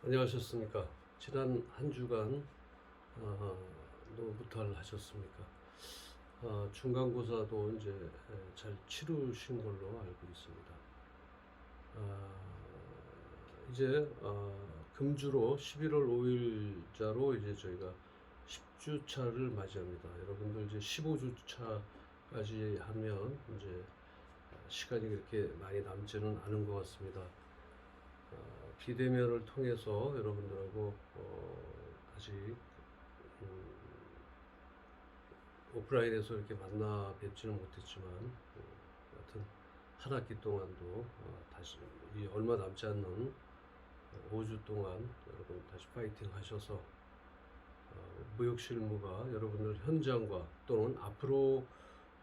안녕하셨습니까? 지난 한 주간 너무 무탈 하셨습니까? 중간고사도 이제 잘 치르신 걸로 알고 있습니다. 이제 금주로 11월 5일자로 이제 저희가 10주차를 맞이합니다. 여러분들 이제 15주차까지 하면 이제 시간이 그렇게 많이 남지는 않은 것 같습니다. 비대면을 통해서 여러분들하고 다시 오프라인에서 이렇게 만나 뵙지는 못했지만 하여튼 한 학기 동안도 다시 이 얼마 남지 않는 5주 동안 여러분 다시 파이팅 하셔서 무역 실무가 여러분들 현장과 또는 앞으로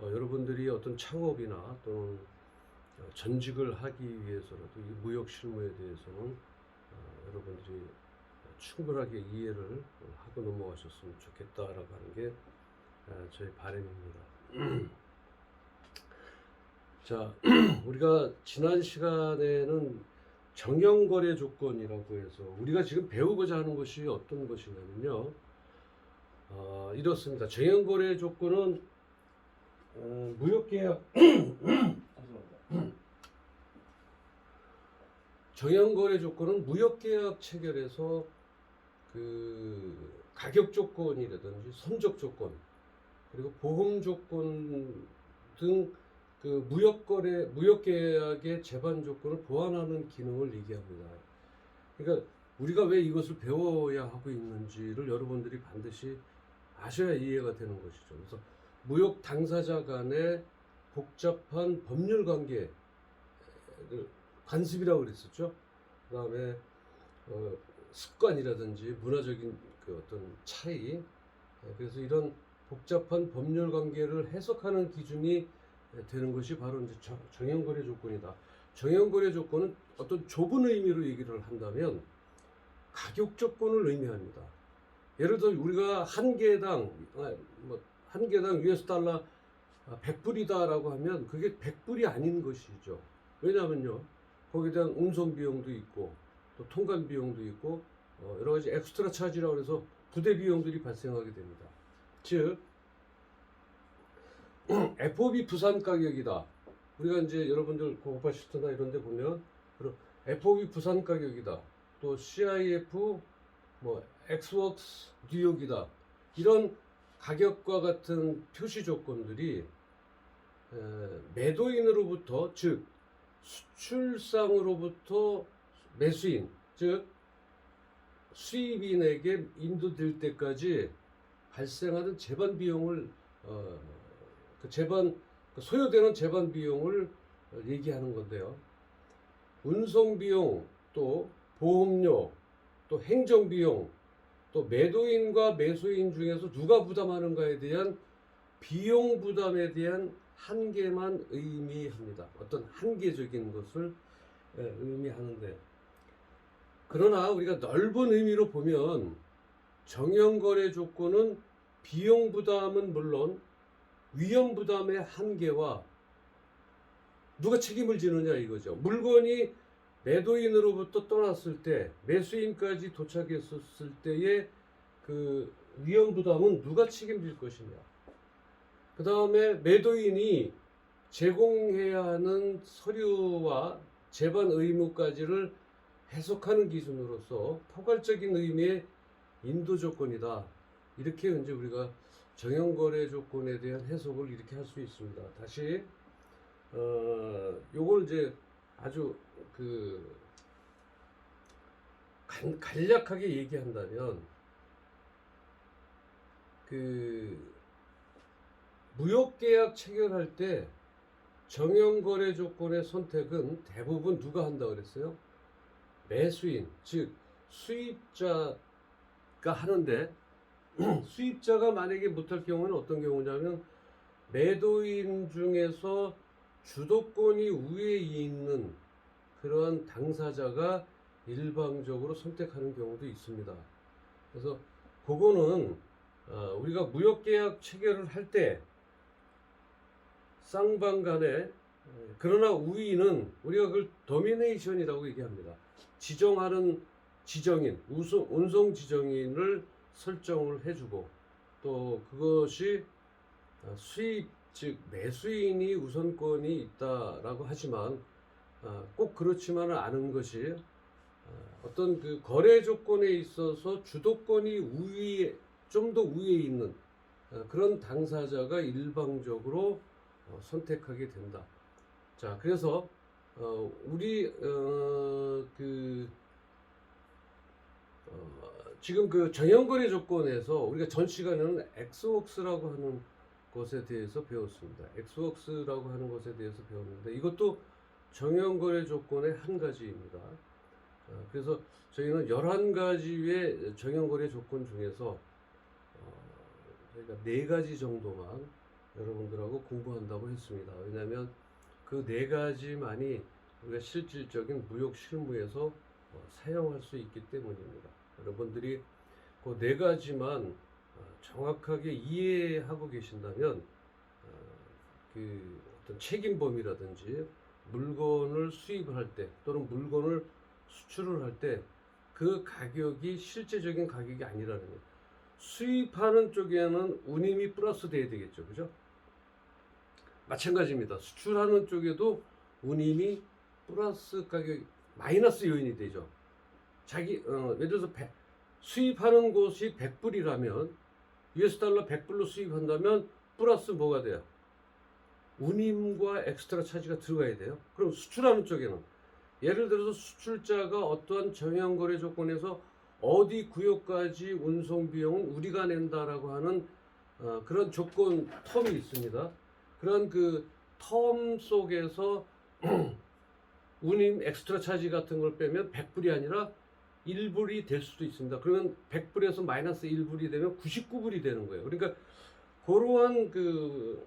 여러분들이 어떤 창업이나 또는 전직을 하기 위해서라도 이 무역 실무에 대해서는 여러분들이 충분하게 이해를 하고 넘어가셨으면 좋겠다라고 하는 게 저희 바람입니다. 자, 우리가 지난 시간에는 정형거래 조건이라고 해서 우리가 지금 배우고자 하는 것이 어떤 것이냐면요. 이렇습니다. 정형거래 조건은 무역계약 정형거래 조건은 무역계약 체결에서 그 가격 조건이라든지 선적 조건 그리고 보험 조건 등 그 무역계약의 제반 조건을 보완하는 기능을 얘기합니다. 그러니까 우리가 왜 이것을 배워야 하고 있는지를 여러분들이 반드시 아셔야 이해가 되는 것이죠. 그래서 무역 당사자 간의 복잡한 법률 관계 관습이라고 그랬었죠. 그 다음에 습관이라든지 문화적인 그 어떤 차이, 그래서 이런 복잡한 법률 관계를 해석하는 기준이 되는 것이 바로 이제 정형거래 조건이다. 정형거래 조건은 어떤 좁은 의미로 얘기를 한다면 가격 조건을 의미합니다. 예를 들어 우리가 한 개당 US 달러 100불이다라고 하면 그게 100불이 아닌 것이죠. 왜냐하면요, 거기에 대한 운송 비용도 있고 또 통관 비용도 있고 여러 가지 엑스트라 차지라고 해서 부대 비용들이 발생하게 됩니다. 즉 FOB 부산 가격이다. 우리가 이제 여러분들 고파시트나 이런 데 보면 FOB 부산 가격이다. 또 CIF 엑스웍스 뉴욕이다. 이런 가격과 같은 표시 조건들이 매도인으로부터, 즉 수출상으로부터 매수인, 즉 수입인에게 인도될 때까지 발생하는 제반 비용을 소요되는 제반 비용을 얘기하는 건데요. 운송 비용, 또 보험료, 또 행정 비용, 또 매도인과 매수인 중에서 누가 부담하는가에 대한 비용 부담에 대한 한계만 의미합니다. 어떤 한계적인 것을 의미하는데, 그러나 우리가 넓은 의미로 보면 정형거래 조건은 비용 부담은 물론 위험 부담의 한계와 누가 책임을 지느냐 이거죠. 물건이 매도인으로부터 떠났을 때 매수인까지 도착했을 때의 그 위험 부담은 누가 책임질 것이냐. 그 다음에 매도인이 제공해야 하는 서류와 제반 의무까지를 해석하는 기준으로서 포괄적인 의미의 인도 조건이다. 이렇게 이제 우리가 정형거래 조건에 대한 해석을 이렇게 할 수 있습니다. 다시 요걸 이제 아주 간략하게 얘기한다면 무역계약 체결할 때 정형거래 조건의 선택은 대부분 누가 한다 그랬어요? 매수인, 즉 수입자가 하는데 수입자가 만약에 못할 경우는 어떤 경우냐면 매도인 중에서 주도권이 우위에 있는 그러한 당사자가 일방적으로 선택하는 경우도 있습니다. 그래서 그거는 우리가 무역계약 체결을 할 때 쌍방 간에 그러나 우위는 우리가 그걸 도미네이션이라고 얘기합니다. 지정인, 운송 지정인을 설정을 해주고, 또 그것이 수입, 즉 매수인이 우선권이 있다라고 하지만 꼭 그렇지만은 않은 것이, 어떤 그 거래 조건에 있어서 주도권이 우위에, 좀 더 우위에 있는 그런 당사자가 일방적으로 선택하게 된다. 자, 그래서 우리 지금 그 정형거래 조건에서 우리가 전 시간에는 엑스웍스라고 하는 것에 대해서 배웠습니다. 엑스웍스라고 하는 것에 대해서 배웠는데, 이것도 정형거래 조건의 한 가지입니다. 그래서 저희는 11가지의 정형거래 조건 중에서 저희가 4가지 정도만 여러분들하고 공부한다고 했습니다. 왜냐하면 그 4가지만이 우리가 실질적인 무역 실무에서 사용할 수 있기 때문입니다. 여러분들이 그 4가지만 정확하게 이해하고 계신다면 그 어떤 책임범위라든지 물건을 수입을 할 때 또는 물건을 수출을 할 때 그 가격이 실제적인 가격이 아니라는 거예요. 수입하는 쪽에는 운임이 플러스 돼야 되겠죠, 그죠? 마찬가지입니다. 수출하는 쪽에도 운임이 플러스 가격, 마이너스 요인이 되죠. 예를 들어서 수입하는 곳이 100불이라면 US 달러 100불로 수입한다면 플러스 뭐가 돼요? 운임과 엑스트라 차지가 들어가야 돼요. 그럼 수출하는 쪽에는 예를 들어서 수출자가 어떠한 정형거래 조건에서 어디 구역까지 운송 비용은 우리가 낸다라고 하는 그런 조건 텀이 있습니다. 그런 그 텀 속에서 운임 엑스트라 차지 같은 걸 빼면 100불이 아니라 1불이 될 수도 있습니다. 그러면 100불에서 마이너스 1불이 되면 99불이 되는 거예요. 그러니까 그러한 그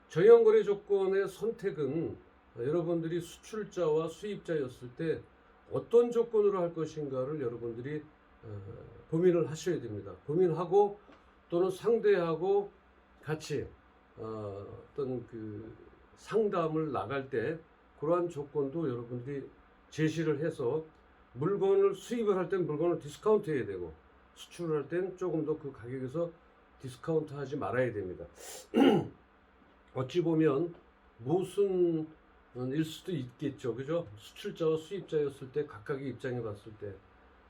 정형거래 조건의 선택은 여러분들이 수출자와 수입자였을 때 어떤 조건으로 할 것인가를 여러분들이 고민을 하셔야 됩니다. 고민하고 또는 상대하고 같이 어떤 그 상담을 나갈 때 그러한 조건도 여러분들이 제시를 해서 물건을 수입을 할 땐 물건을 디스카운트 해야 되고 수출을 할 땐 조금 더 그 가격에서 디스카운트 하지 말아야 됩니다. 어찌 보면 무슨 일 수도 있겠죠, 그죠? 수출자와 수입자였을 때 각각의 입장에 봤을 때.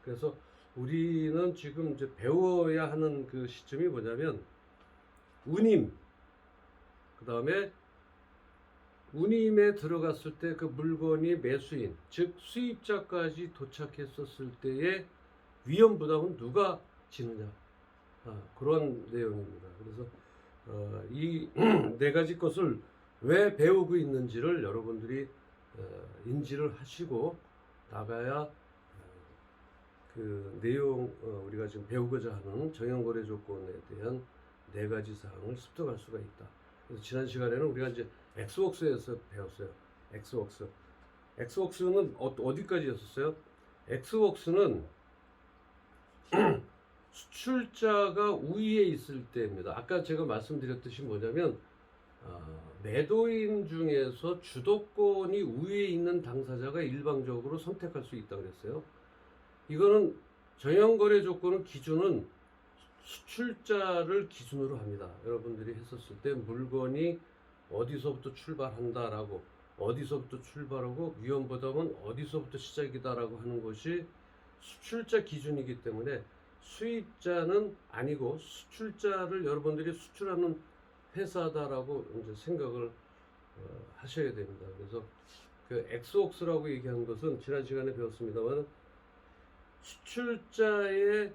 그래서 우리는 지금 이제 배워야 하는 그 시점이 뭐냐면 운임, 그 다음에 운임에 들어갔을 때 그 물건이 매수인, 즉 수입자까지 도착했었을 때의 위험 부담은 누가 지느냐, 그런 내용입니다. 그래서 이 4가지 것을 왜 배우고 있는지를 여러분들이 인지를 하시고 나가야 그 내용, 우리가 지금 배우고자 하는 정형거래 조건에 대한 4가지 사항을 습득할 수가 있다. 그래서 지난 시간에는 우리가 이제 엑스웍스에서 배웠어요. 엑스웍스. 엑스웍스는 어디까지였었어요? 엑스웍스는 수출자가 우위에 있을 때입니다. 아까 제가 말씀드렸듯이 뭐냐면 매도인 중에서 주도권이 우위에 있는 당사자가 일방적으로 선택할 수 있다고 그랬어요. 이거는 정형거래 조건은 기준은 수출자를 기준으로 합니다. 여러분들이 했었을 때 물건이 어디서부터 출발한다라고, 어디서부터 출발하고 위험 부담은 어디서부터 시작이다라고 하는 것이 수출자 기준이기 때문에 수입자는 아니고 수출자를 여러분들이 수출하는 회사다라고 이제 생각을 하셔야 됩니다. 그래서 그 엑스웍스라고 얘기한 것은 지난 시간에 배웠습니다만 수출자의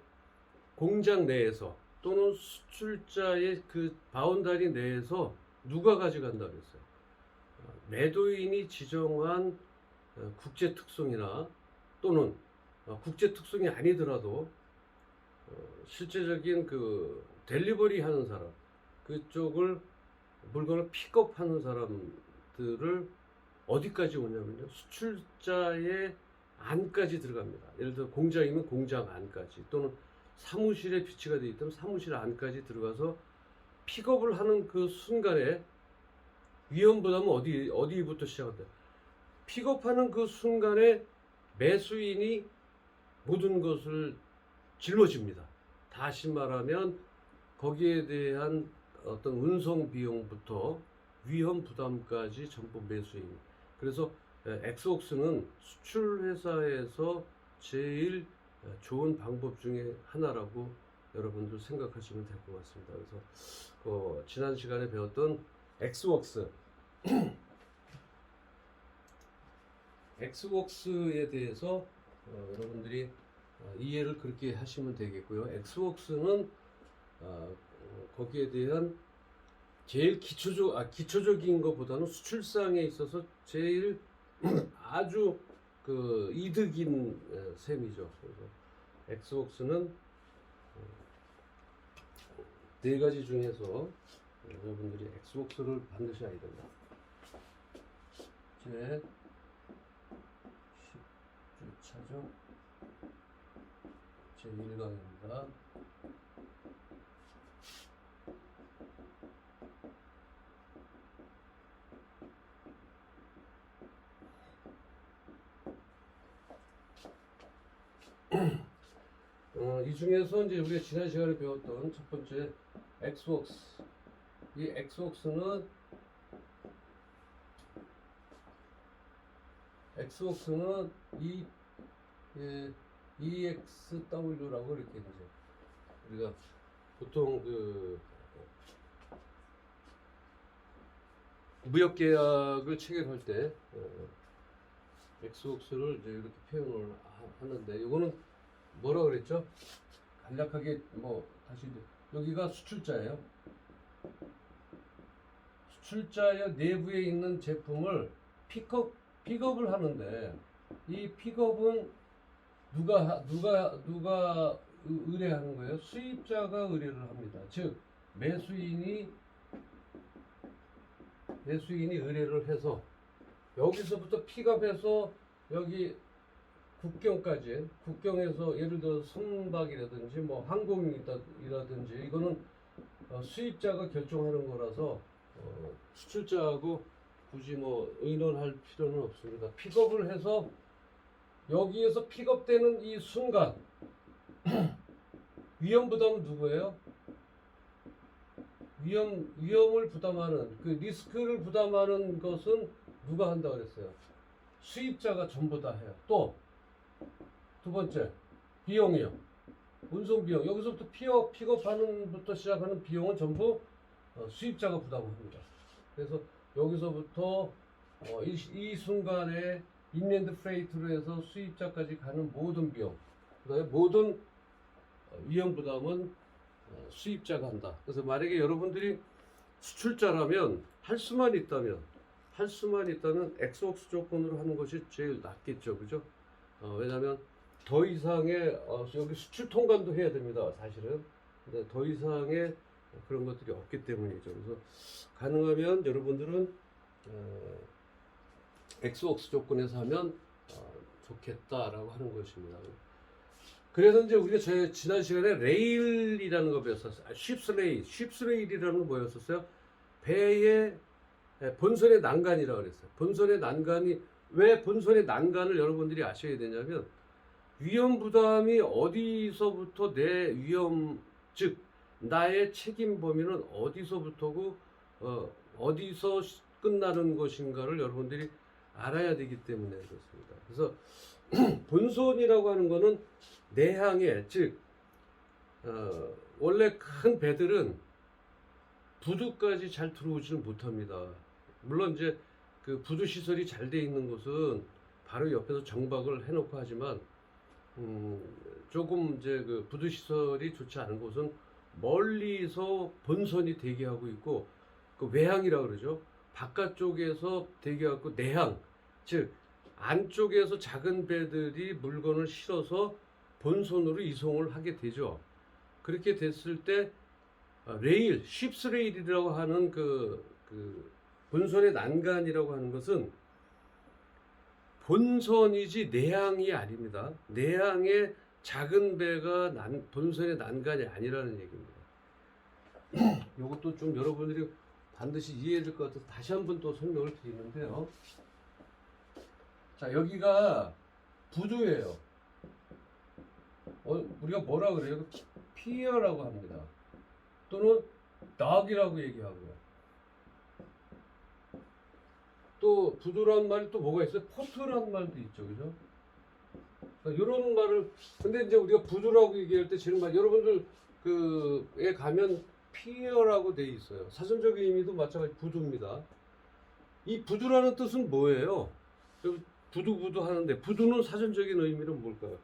공장 내에서 또는 수출자의 그 바운다리 내에서 누가 가져간다 그랬어요. 매도인이 지정한 국제 특송이나 또는 국제 특송이 아니더라도 실제적인 그 델리버리 하는 사람, 그쪽을 물건을 픽업하는 사람들을 어디까지 오냐면요, 수출자의 안까지 들어갑니다. 예를 들어 공장이면 공장 안까지, 또는 사무실에 비치가 되어 있다면 사무실 안까지 들어가서 픽업을 하는 그 순간에 위험 부담은 어디부터 시작한다. 픽업하는 그 순간에 매수인이 모든 것을 짊어집니다. 다시 말하면 거기에 대한 어떤 운송 비용부터 위험 부담까지 전부 매수인. 그래서 엑스웍스는 수출 회사에서 제일 좋은 방법 중에 하나라고 여러분들 생각하시면 될 것 같습니다. 그래서 지난 시간에 배웠던 엑스웍스 엑스웍스에 대해서 여러분들이 이해를 그렇게 하시면 되겠고요. 엑스웍스는 거기에 대한 제일 기초적인 것보다는 수출상에 있어서 제일 아주 그 이득인 셈이죠. 그래서 엑스웍스는 네 가지 중에서 여러분들이 엑스웍스를 반드시 알아야 된다. 제 10주차죠. 제 1강입니다. 이 중에서 이제 우리가 지난 시간에 배웠던 첫 번째 엑스웍스. 이 엑스웍스는 EXW라고 이렇게 이제 우리가 보통 그 무역 계약을 체결할 때 엑스웍스를 이제 이렇게 표현을 하는데, 이거는 뭐라 그랬죠? 간략하게 다시 여기가 수출자예요. 수출자의 내부에 있는 제품을 픽업을 하는데, 이 픽업은 누가 의뢰하는 거예요? 수입자가 의뢰를 합니다. 즉 매수인이 의뢰를 해서 여기서부터 픽업해서 여기 국경에서 예를 들어 선박이라든지 항공이라든지 이거는 수입자가 결정하는 거라서 수출자하고 굳이 의논할 필요는 없습니다. 픽업을 해서 여기에서 픽업되는 이 순간 위험 부담은 누구예요? 위험을 부담하는, 그 리스크를 부담하는 것은 누가 한다 그랬어요? 수입자가 전부 다 해요. 또 두 번째, 비용이요. 운송 비용. 여기서부터 픽업하는 부터 시작하는 비용은 전부 수입자가 부담합니다. 그래서 여기서부터 이 순간에 인랜드 프레이트로 해서 수입자까지 가는 모든 비용, 그다음에 모든 위험 부담은 수입자가 한다. 그래서 만약에 여러분들이 수출자라면 할 수만 있다면 엑스웍스 조건으로 하는 것이 제일 낫겠죠, 그죠? 왜냐하면 더 이상의 여기 수출 통관도 해야 됩니다, 사실은. 근데 더 이상의 그런 것들이 없기 때문이죠. 그래서 가능하면 여러분들은 엑스웍스 조건에서 하면 좋겠다라고 하는 것입니다. 그래서 이제 우리가 지난 시간에 레일이라는 거 배웠었어요. 쉽스레일이라는 거 뭐였었어요? 배의 본선의 난간이라고 그랬어요. 본선의 난간이, 왜 본선의 난간을 여러분들이 아셔야 되냐면, 위험 부담이 어디서부터 내 위험, 즉 나의 책임 범위는 어디서부터고 어디서 끝나는 것인가를 여러분들이 알아야 되기 때문에 그렇습니다. 그래서 본선이라고 하는 거는 내항에, 즉 원래 큰 배들은 부두까지 잘 들어오지는 못합니다. 물론 이제 그 부두 시설이 잘 돼 있는 곳은 바로 옆에서 정박을 해놓고 하지만, 조금 이제 그 부두 시설이 좋지 않은 곳은 멀리서 본선이 대기하고 있고, 그 외항이라고 그러죠. 바깥쪽에서 대기하고 내항, 즉 안쪽에서 작은 배들이 물건을 실어서 본선으로 이송을 하게 되죠. 그렇게 됐을 때 레일, 쉽스레일이라고 하는 그 본선의 난간이라고 하는 것은 본선이지 내항이 아닙니다. 내항의 작은 배가 본선의 난간이 아니라는 얘기입니다. 이것도 좀 여러분들이 반드시 이해해야 될 것 같아서 다시 한번 또 설명을 드리는데요. 자, 여기가 부두예요. 우리가 뭐라 그래요? 피어라고 합니다. 또는 dog이라고 얘기하고요. 또 부두라는 말이 또 뭐가 있어요? 포트라는 말도 있죠, 그죠? 이런 말을 근데 이제 우리가 부두라고 얘기할 때 지금 말 여러분들 그에 가면 피어라고 돼 있어요. 사전적인 의미도 마찬가지 부두입니다. 이 부두라는 뜻은 뭐예요? 부두 하는데 부두는 사전적인 의미는 뭘까요?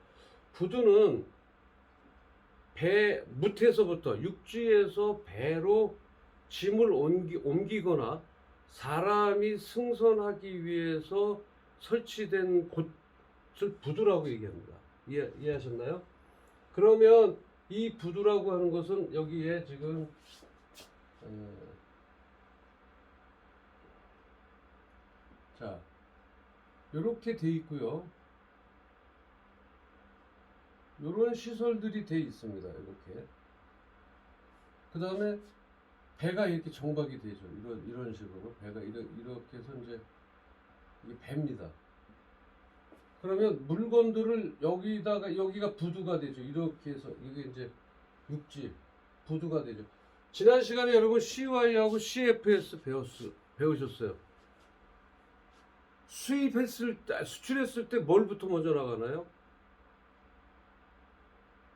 부두는 무태에서부터 육지에서 배로 짐을 옮기거나 사람이 승선하기 위해서 설치된 곳을 부두라고 얘기합니다. 이해하셨나요? 그러면 이 부두라고 하는 것은 여기에 지금 자 이렇게 돼 있고요. 이런 시설들이 돼 있습니다. 이렇게. 그 다음에 배가 이렇게 정박이 되죠. 이런 식으로 배가 이렇게 해서 이제 이게 배입니다. 그러면 물건들을 여기가 부두가 되죠. 이렇게 해서 이게 이제 육지 부두가 되죠. 지난 시간에 여러분 CY하고 CFS 배우셨어요. 수출했을 때 뭘부터 먼저 나가나요?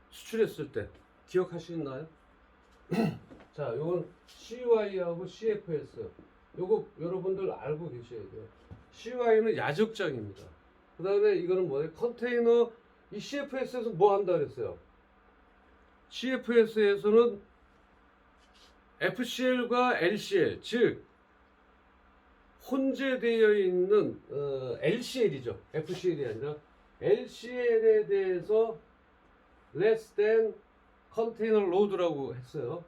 수출했을 때 기억하시나요? 자, 요건 CY하고 CFS. 요거 여러분들 알고 계셔야 돼요. CY는 야적장입니다. 그 다음에 이거는 뭐예요? 컨테이너. 이 CFS에서 뭐 한다 그랬어요? CFS에서는 FCL과 LCL, 즉 혼재되어 있는 LCL이죠. FCL이 아니라 LCL에 대해서 less than container load라고 했어요.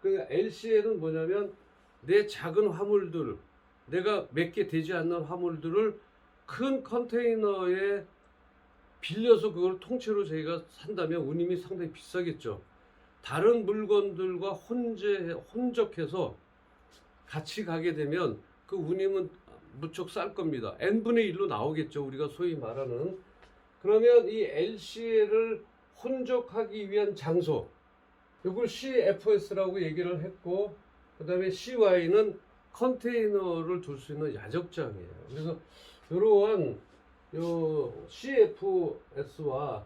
그러니까 LCL은 뭐냐면 내 작은 화물들, 내가 몇 개 되지 않는 화물들을 큰 컨테이너에 빌려서 그걸 통째로 저희가 산다면 운임이 상당히 비싸겠죠. 다른 물건들과 혼적해서 같이 가게 되면 그 운임은 무척 쌀 겁니다. n분의 1로 나오겠죠. 우리가 소위 말하는. 그러면 이 LCL을 혼적하기 위한 장소, 이걸 CFS라고 얘기를 했고, 그 다음에 CY는 컨테이너를 둘 수 있는 야적장이에요. 그래서 이러한 CFS와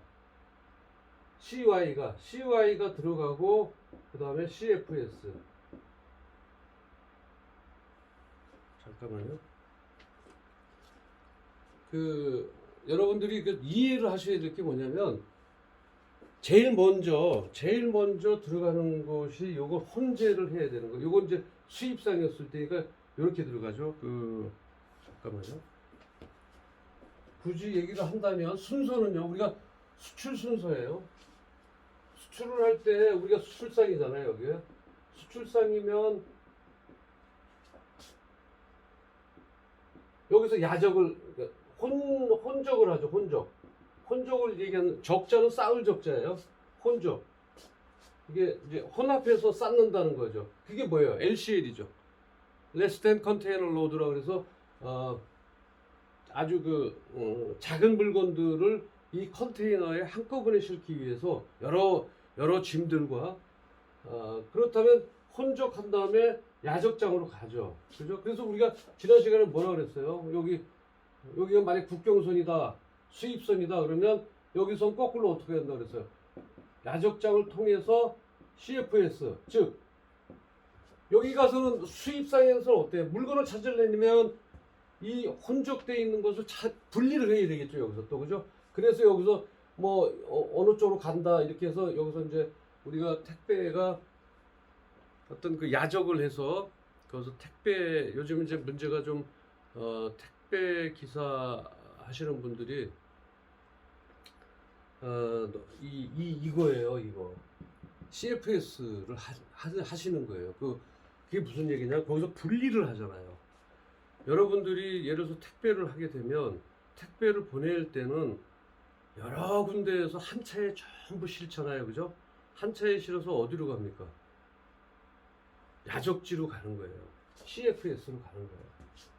CY가 들어가고, 그 다음에 CFS. 잠깐만요. 여러분들이 이해를 하셔야 될 게 뭐냐면, 제일 먼저 들어가는 것이 요거 혼재를 해야 되는 거. 요건 이제 수입상이었을 때니까 이렇게 들어가죠. 잠깐만요. 굳이 얘기를 한다면 순서는요. 우리가 수출 순서예요. 수출을 할 때 우리가 수출상이잖아요. 여기 수출상이면 여기서 야적을 혼적을 하죠. 혼적을 얘기하는 적자는 쌓을 적자예요. 혼적. 이게 이제 혼합해서 쌓는다는 거죠. 그게 뭐예요? LCL이죠. Less than container load라고 해서 아주 작은 물건들을 이 컨테이너에 한꺼번에 싣기 위해서 여러 짐들과 그렇다면 혼적한 다음에 야적장으로 가죠. 그죠? 그래서 우리가 지난 시간에 뭐라 그랬어요? 여기가 만약 국경선이다, 수입선이다 그러면 여기선 거꾸로 어떻게 한다 그랬어요? 야적장을 통해서 CFS, 즉 여기 가서는 수입상에서는 어때요? 물건을 찾으려면 이 혼적되어 있는 것을 분리를 해야 되겠죠. 여기서 또 그죠? 그래서 여기서 뭐 어느 쪽으로 간다 이렇게 해서 여기서 이제 우리가 택배가 어떤 그 야적을 해서 거기서 택배 요즘 이제 문제가 좀 택배 기사 하시는 분들이 이거예요. 이거 CFS를 하시는 거예요. 그게 무슨 얘기냐? 거기서 분리를 하잖아요. 여러분들이 예를 들어서 택배를 하게 되면 택배를 보낼 때는 여러 군데에서 한 차에 전부 실잖아요. 그죠? 한 차에 실어서 어디로 갑니까? 야적지로 가는 거예요. CFS로 가는 거예요.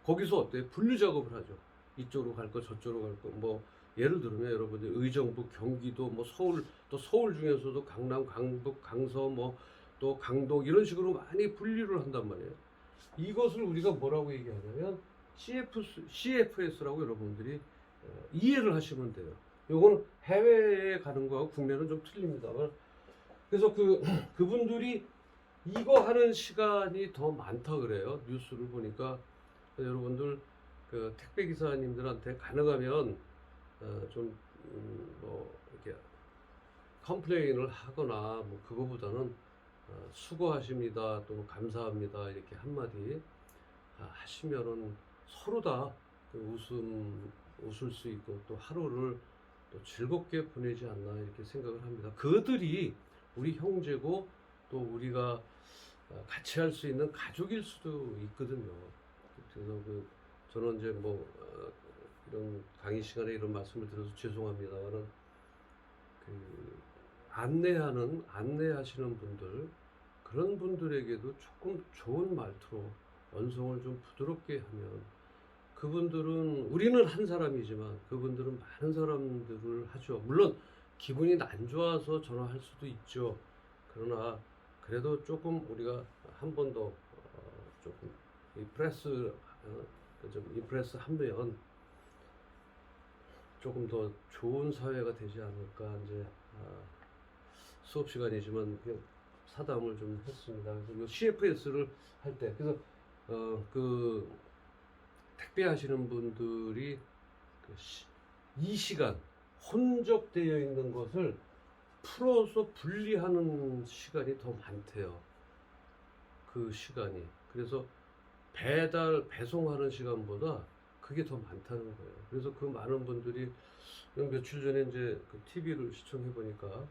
거기서 어때요? 분류 작업을 하죠. 이쪽으로 갈 거, 저쪽으로 갈 거, 뭐 예를 들면 여러분들 의정부, 경기도, 뭐 서울, 또 서울 중에서도 강남, 강북, 강서, 뭐 또 강동 이런 식으로 많이 분리를 한단 말이에요. 이것을 우리가 뭐라고 얘기하냐면 CFS라고 여러분들이 이해를 하시면 돼요. 요거는 해외에 가는 거하고 국내는 좀 틀립니다만, 그래서 그분들이 이거 하는 시간이 더 많다 그래요. 뉴스를 보니까. 여러분들 그 택배 기사님들한테 가능하면 뭐 이렇게 컴플레인을 하거나 뭐 그거보다는 수고하십니다 또는 감사합니다 이렇게 한마디 하시면은 서로 다 웃을 수 있고 또 하루를 또 즐겁게 보내지 않나 이렇게 생각을 합니다. 그들이 우리 형제고 또 우리가 같이 할 수 있는 가족일 수도 있거든요. 그래서 저는 이제 뭐 이런 강의 시간에 이런 말씀을 드려서 죄송합니다만은 안내하시는 분들, 그런 분들에게도 조금 좋은 말투로 언성을 좀 부드럽게 하면, 그분들은, 우리는 한 사람이지만 그분들은 많은 사람들을 하죠. 물론 기분이 안 좋아서 전화할 수도 있죠. 그러나 그래도 조금 우리가 한 번 더 조금 좀 임프레스 하면 조금 더 좋은 사회가 되지 않을까. 이제 수업 시간이지만 그냥 사담을 좀 했습니다. 그리고 CFS를 할 때, 그래서 그 택배 하시는 분들이 이 시간 혼적되어 있는 것을 풀어서 분리하는 시간이 더 많대요. 그 시간이. 그래서 배송하는 시간보다 그게 더 많다는 거예요. 그래서 그 많은 분들이 며칠 전에 이제 그 TV를 시청해 보니까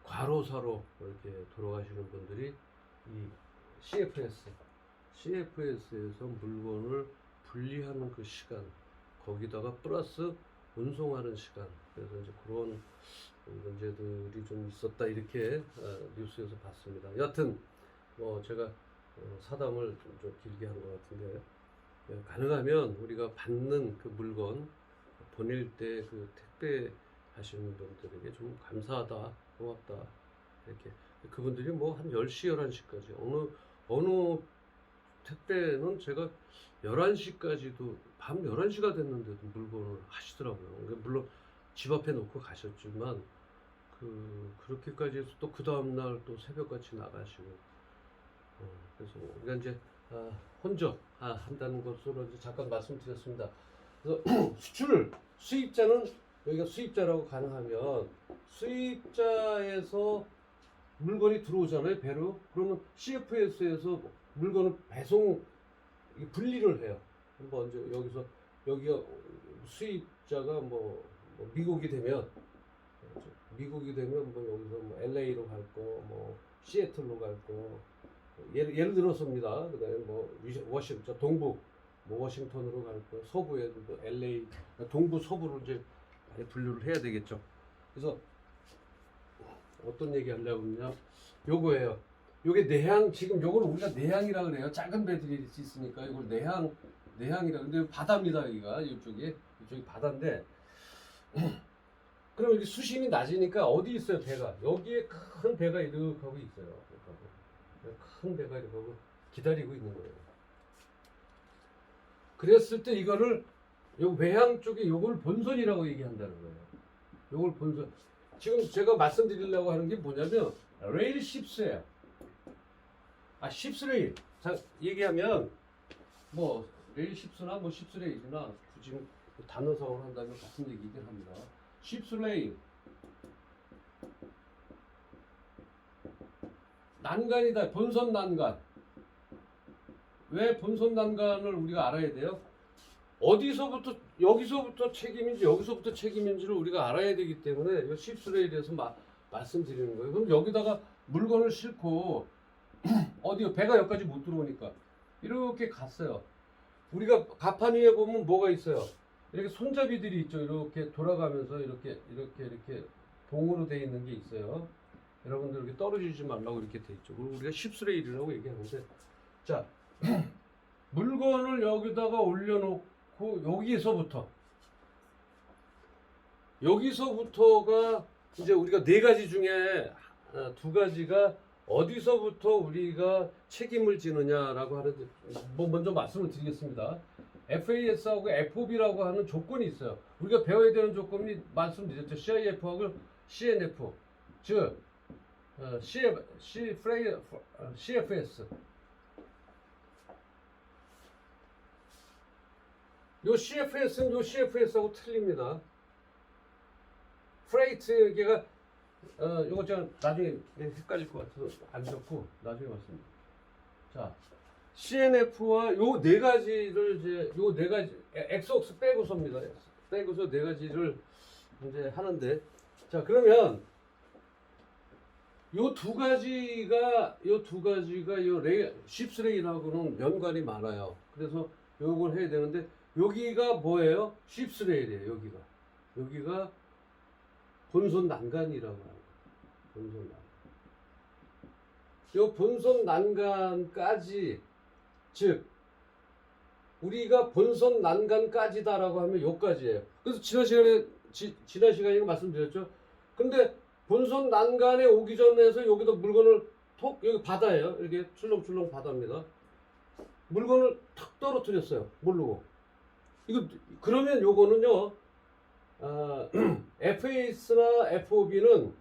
과로사로 이렇게 돌아가시는 분들이 이 CFS에서 물건을 분리하는 그 시간, 거기다가 플러스 운송하는 시간, 그래서 이제 그런 문제들이 좀 있었다 이렇게 뉴스에서 봤습니다. 여하튼 뭐 제가 사담을 좀 길게 한 것 같은데, 가능하면 우리가 받는 그 물건 보낼 때 그 택배 하시는 분들에게 좀 감사하다, 고맙다 이렇게. 그분들이 뭐 한 10시, 11시까지 어느 택배는 제가 11시까지도, 밤 11시가 됐는데도 물건을 하시더라고요. 물론 집 앞에 놓고 가셨지만 그렇게까지 해서 또 그 다음날 또 새벽같이 나가시고, 그래서 우리가 이제 혼적 한다는 것으로 이제 잠깐 말씀드렸습니다. 그래서 수입자는 여기가 수입자라고 가능하면, 수입자에서 물건이 들어오잖아요, 배로. 그러면 CFS에서 물건을 분리를 해요. 한번 이제 여기가 수입자가 뭐 미국이 되면 뭐 여기서 뭐 LA로 갈 거, 뭐 시애틀로 갈 거, 예를 들어서입니다. 그다음에 뭐 워싱턴 동부, 뭐 워싱턴으로 갈 거, 서부에도 뭐 LA, 동부 서부로 이제 많이 분류를 해야 되겠죠. 그래서 어떤 얘기 하려고 하냐, 요거예요. 요게 내향, 지금 요걸 우리가 내향이라 그래요. 작은 배들이 있으니까 이걸 내향이라. 근데 바다입니다. 여기가 이쪽이 바다인데 그럼 이렇게 수심이 낮으니까 어디 있어요, 배가? 여기에 큰 배가 이렇게 하고 있어요. 큰 배가 이렇게 하고 기다리고 있는 거예요. 그랬을 때 이거를 요 외향 쪽에 요걸 본선이라고 얘기한다는 거예요. 요걸 본선. 지금 제가 말씀드리려고 하는 게 뭐냐면 레일 십스예요. 십스레일. 자, 얘기하면 뭐 레일 십스나 뭐 십스레일이나 굳이 단어성을 한다면 같은 얘기긴 합니다. 십스레일. 난간이다. 본선 난간. 왜 본선 난간을 우리가 알아야 돼요? 여기서부터 책임인지를 우리가 알아야 되기 때문에 십스레일에서 말씀드리는 거예요. 그럼 여기다가 물건을 싣고 어디요? 배가 여기까지 못 들어오니까 이렇게 갔어요. 우리가 가판 위에 보면 뭐가 있어요? 이렇게 손잡이들이 있죠. 이렇게 돌아가면서 이렇게 봉으로 되어 있는 게 있어요. 여러분들 이렇게 떨어지지 말라고 이렇게 돼 있죠. 그리고 우리가 십스레일이라고 얘기하는데, 자, 물건을 여기다가 올려놓고 여기서부터가 이제 우리가 네 가지 중에 두 가지가 어디서부터 우리가 책임을 지느냐라고 하는데 먼저 말씀을 드리겠습니다. FAS하고 FOB라고 하는 조건이 있어요. 우리가 배워야 되는 조건이 말씀드렸죠. CIF하고 CNF, 즉 CFS. 요 CFS는 요 CFS하고 틀립니다. 프레이트 걔가 요거 제가 나중에 헷갈릴 것 같아서 안 적고 나중에 말씀드립니다. 자, CNF와 요 네 가지를 이제 요 네 가지 엑소스 빼고서입니다. 빼고서 네 가지를 이제 하는데, 자 그러면 요 두 가지가 요 쉽스레일하고는 연관이 많아요. 그래서 요걸 해야 되는데 여기가 뭐예요? 쉽스레일이에요. 여기가 본선 난간이라고 합니다. 본선 난간. 요 본선 난간까지, 즉 우리가 본선 난간까지다라고 하면 요까지예요. 그래서 지난 시간에 말씀드렸죠. 근데 본선 난간에 오기 전에서 여기다 물건을 여기 바다예요. 이렇게 출렁출렁 바다입니다. 물건을 탁 떨어뜨렸어요. 모르고. 그러면 요거는요. FAS나 FOB는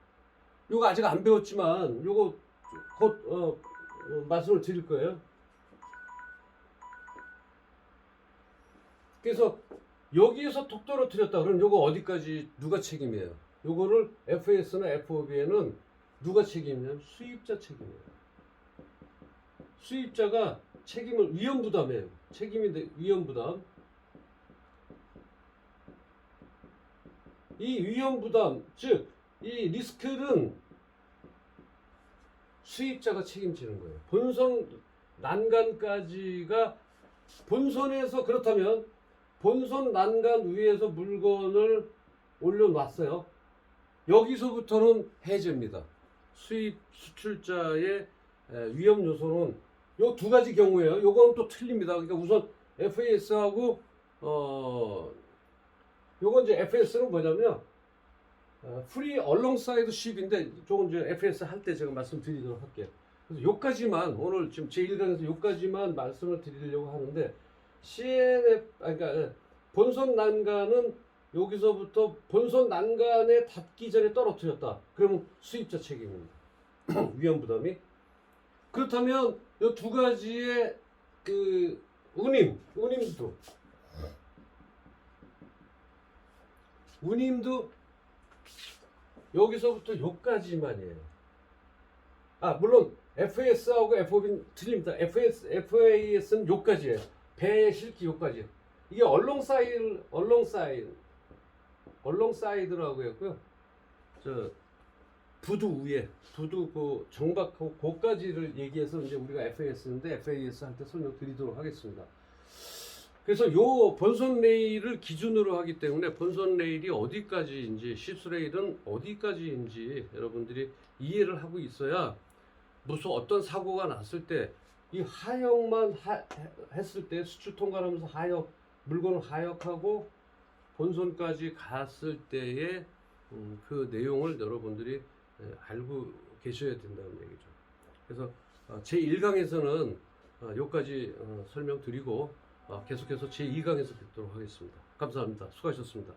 요거 아직 안 배웠지만 요거 곧 말씀을 드릴 거예요. 그래서 여기에서 톡 떨어뜨렸다 그러면 요거 어디까지 누가 책임이에요? 요거를 FAS나 FOB에는 누가 책임이냐면 수입자 책임이에요. 수입자가 책임을 위험부담해요. 책임이 위험부담. 이 위험부담, 즉 이 리스크는 수입자가 책임지는 거예요. 본선 난간까지가 본선에서, 그렇다면 본선 난간 위에서 물건을 올려놨어요. 여기서부터는 해제입니다. 수입 수출자의 위험 요소는 요 두 가지 경우예요. 요건 또 틀립니다. 그러니까 우선 FAS하고 요건 이제 FS는 뭐냐면요. 프리 얼렁사이드 쉽인데 조금 이제 FS 할 때 제가 말씀드리도록 할게요. 그래서 요까지만 오늘 지금 제1강에서 요까지만 말씀을 드리려고 하는데, 그러니까 본선 난간은 여기서부터 본선 난간에 닿기 전에 떨어뜨렸다. 그러면 수입자 책임입니다. 위험 부담이. 그렇다면 이 두 가지의 그 운임도 여기서부터 요까지만이에요. 물론 FAS하고 FOB는 틀립니다. FAS는 요까지예요. 배에 실기 요까지. 이게 얼렁사이드라고 했고요. 저 부두 위에, 부두 그 정박하고 고까지를 얘기해서 이제 우리가 FAS인데 FAS 할 때 설명드리도록 하겠습니다. 그래서 요 본선 레일을 기준으로 하기 때문에 본선 레일이 어디까지인지, 쉽스레일은 어디까지인지 여러분들이 이해를 하고 있어야 무슨 어떤 사고가 났을 때 이 하역만 했을 때 수출 통과하면서 물건을 하역하고 본선까지 갔을 때의 그 내용을 여러분들이 알고 계셔야 된다는 얘기죠. 그래서 제1강에서는 여기까지 설명드리고 계속해서 제2강에서 뵙도록 하겠습니다. 감사합니다. 수고하셨습니다.